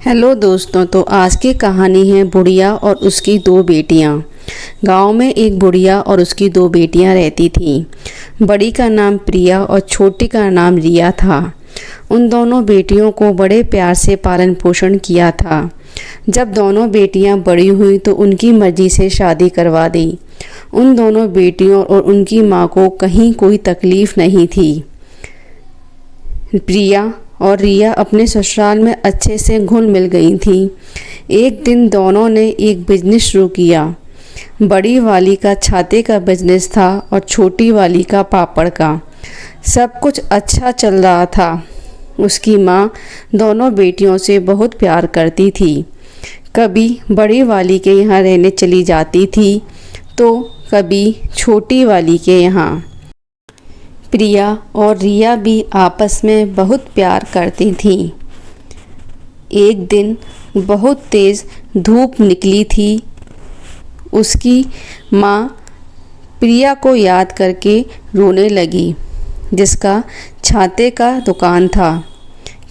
Hello दोस्तों, तो आज की कहानी है बुढ़िया और उसकी दो बेटियां। गांव में एक बुढ़िया और उसकी दो बेटियां रहती थीं। बड़ी का नाम प्रिया और छोटी का नाम रिया था। उन दोनों बेटियों को बड़े प्यार से पालन पोषण किया था। जब दोनों बेटियां बड़ी हुई तो उनकी मर्जी से शादी करवा दी। उन दोनों बेटियों और उनकी माँ को कहीं कोई तकलीफ़ नहीं थी। प्रिया और रिया अपने ससुराल में अच्छे से घुल मिल गई थीं। एक दिन दोनों ने एक बिजनेस शुरू किया। बड़ी वाली का छाते का बिजनेस था और छोटी वाली का पापड़ का। सब कुछ अच्छा चल रहा था। उसकी माँ दोनों बेटियों से बहुत प्यार करती थी। कभी बड़ी वाली के यहाँ रहने चली जाती थी तो कभी छोटी वाली के यहाँ। प्रिया और रिया भी आपस में बहुत प्यार करती थीं। एक दिन बहुत तेज़ धूप निकली थी। उसकी माँ प्रिया को याद करके रोने लगी, जिसका छाते का दुकान था,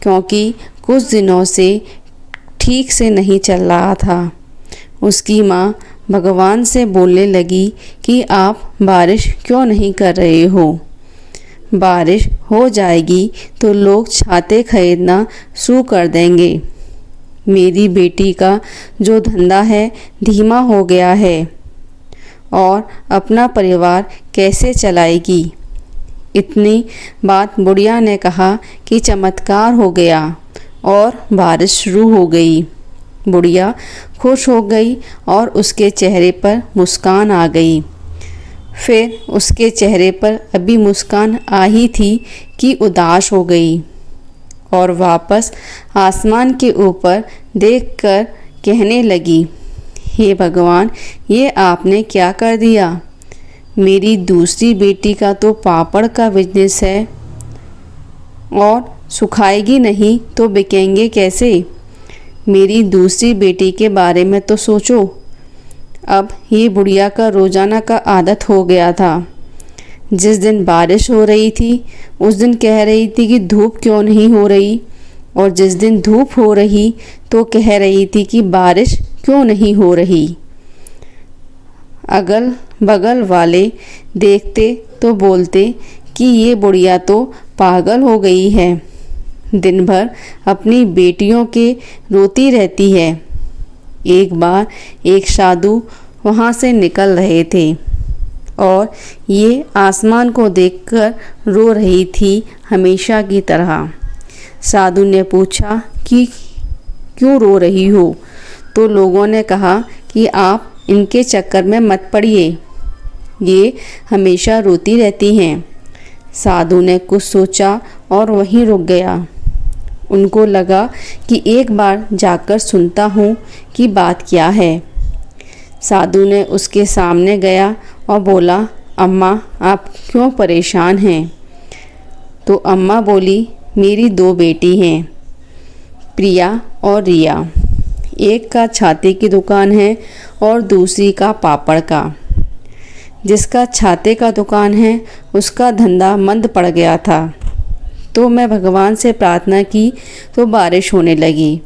क्योंकि कुछ दिनों से ठीक से नहीं चल रहा था। उसकी माँ भगवान से बोलने लगी कि आप बारिश क्यों नहीं कर रहे हो। बारिश हो जाएगी तो लोग छाते खरीदना शुरू कर देंगे। मेरी बेटी का जो धंधा है धीमा हो गया है और अपना परिवार कैसे चलाएगी। इतनी बात बुढ़िया ने कहा कि चमत्कार हो गया और बारिश शुरू हो गई। बुढ़िया खुश हो गई और उसके चेहरे पर मुस्कान आ गई। फिर उसके चेहरे पर अभी मुस्कान आ ही थी कि उदास हो गई और वापस आसमान के ऊपर देखकर कहने लगी, हे भगवान, ये आपने क्या कर दिया। मेरी दूसरी बेटी का तो पापड़ का बिजनेस है और सुखाएगी नहीं तो बिकेंगे कैसे। मेरी दूसरी बेटी के बारे में तो सोचो। अब ये बुढ़िया का रोज़ाना का आदत हो गया था। जिस दिन बारिश हो रही थी उस दिन कह रही थी कि धूप क्यों नहीं हो रही, और जिस दिन धूप हो रही तो कह रही थी कि बारिश क्यों नहीं हो रही। अगल बगल वाले देखते तो बोलते कि ये बुढ़िया तो पागल हो गई है, दिन भर अपनी बेटियों के रोती रहती है। एक बार एक साधु वहाँ से निकल रहे थे और ये आसमान को देखकर रो रही थी हमेशा की तरह। साधु ने पूछा कि क्यों रो रही हो, तो लोगों ने कहा कि आप इनके चक्कर में मत पड़िए, ये हमेशा रोती रहती हैं। साधु ने कुछ सोचा और वहीं रुक गया। उनको लगा कि एक बार जाकर सुनता हूँ कि बात क्या है। साधु ने उसके सामने गया और बोला, अम्मा, आप क्यों परेशान हैं। तो अम्मा बोली, मेरी दो बेटी हैं, प्रिया और रिया। एक का छाते की दुकान है और दूसरी का पापड़ का। जिसका छाते का दुकान है उसका धंधा मंद पड़ गया था, तो मैं भगवान से प्रार्थना की तो बारिश होने लगी।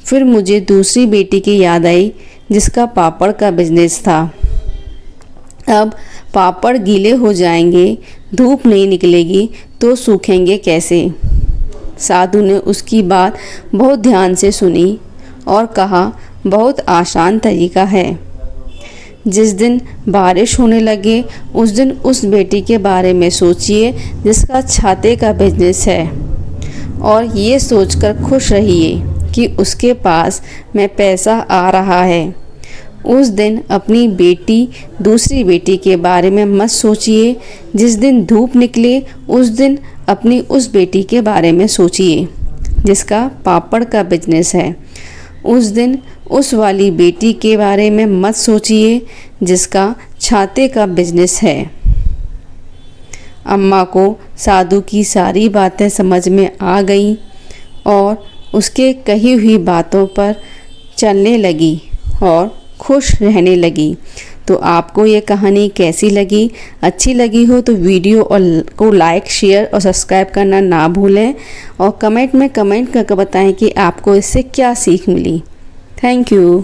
फिर मुझे दूसरी बेटी की याद आई जिसका पापड़ का बिजनेस था। अब पापड़ गीले हो जाएंगे, धूप नहीं निकलेगी तो सूखेंगे कैसे। साधु ने उसकी बात बहुत ध्यान से सुनी और कहा, बहुत आसान तरीका है। जिस दिन बारिश होने लगे उस दिन उस बेटी के बारे में सोचिए जिसका छाते का बिजनेस है, और ये सोचकर खुश रहिए कि उसके पास में पैसा आ रहा है। उस दिन अपनी बेटी दूसरी बेटी के बारे में मत सोचिए। जिस दिन धूप निकले उस दिन अपनी उस बेटी के बारे में सोचिए जिसका पापड़ का बिजनेस है। उस दिन उस वाली बेटी के बारे में मत सोचिए जिसका छाते का बिजनेस है। अम्मा को साधु की सारी बातें समझ में आ गईं और उसके कही हुई बातों पर चलने लगी और खुश रहने लगी। तो आपको ये कहानी कैसी लगी? अच्छी लगी हो तो वीडियो को लाइक, शेयर और सब्सक्राइब करना ना भूलें और कमेंट में कमेंट करके बताएं कि आपको इससे क्या सीख मिली। Thank you.